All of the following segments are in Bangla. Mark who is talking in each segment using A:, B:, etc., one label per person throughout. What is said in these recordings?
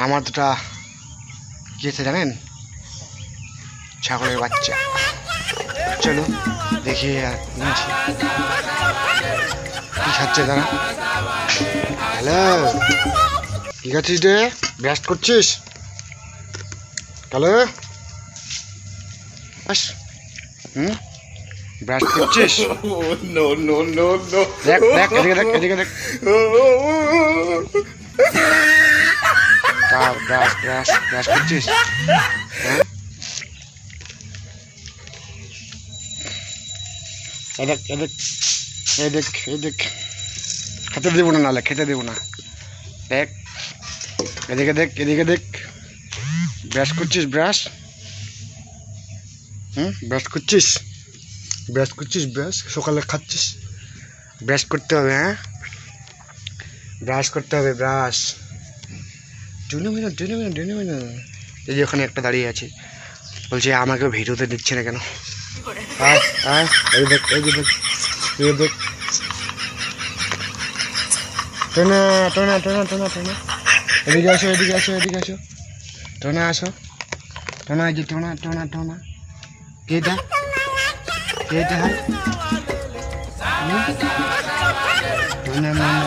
A: আমার দুটা কি আছে জানেন? ছাগলের বাচ্চা। চলো দেখি নিয়েছি কি খাচ্ছে তারা। হ্যালো, কি খাচ্ছিস রে? ব্রাশ করছিস? হ্যালো, ব্রাশ করছিস? দেখ দেখ এদিকে দেখ এদিকে দেখ। ব্রাশ ব্রাশ ব্রাশ করছিস? হ্যাঁ, এদিক এদিক এদিক এদিক। খেতে দেবো না, নাহলে খেতে দেবো না। দেখ এদিকে দেখ এদিকে দেখ। ব্রাশ করছিস? ব্রাশ ব্রাশ করছিস? ব্রাশ করছিস? ব্রাশ সকালে খাচ্ছিস? ব্রাশ করতে হবে, হ্যাঁ ব্রাশ করতে হবে, ব্রাশ। এই যে ওখানে একটা দাঁড়িয়ে আছে, বলছে আমাকে ভিডিওতে দিচ্ছে না কেন? এই দেখ এই যে দেখ এই দেখ। টোনা টোনা টোনা টোনা টোনা, এদিকে আসো এদিকে আসো এদিকে আসো। টোনা আসো, টোনা এই যে টোনা টোনা টোনা। কেটা কেটা হয়? টোনা মোনা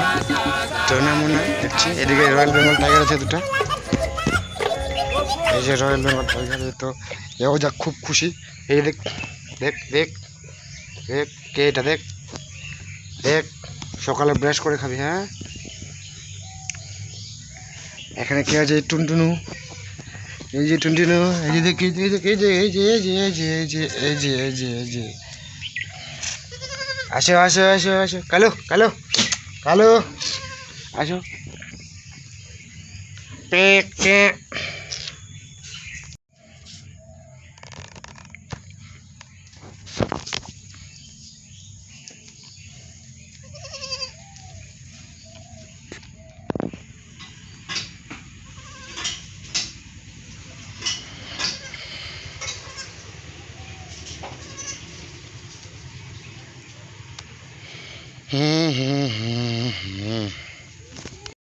A: টোনা মোনা দেখছি। এদিকে রয়্যাল বেঙ্গল টাইগার আছে দুটো। এই যে রয়্যাল বেঙ্গল টাইগার, তো এও যা খুব খুশি। এই দেখ দেখ দেখ দেখ, কে এটা? দেখ দেখ, সকালে ব্রাশ করে খাবি, হ্যাঁ। এখানে কে আছে? টুনটুনু। এই যে টুনটুনু, এই যে দেখ এই যে এই যে এই যে এই যে এই যে এই যে এই যে এই যে এই যে। আসো আসো আসো আসো, কালো কালো কালো, আসো। পেক পেক। হুম হুম হুম হুম।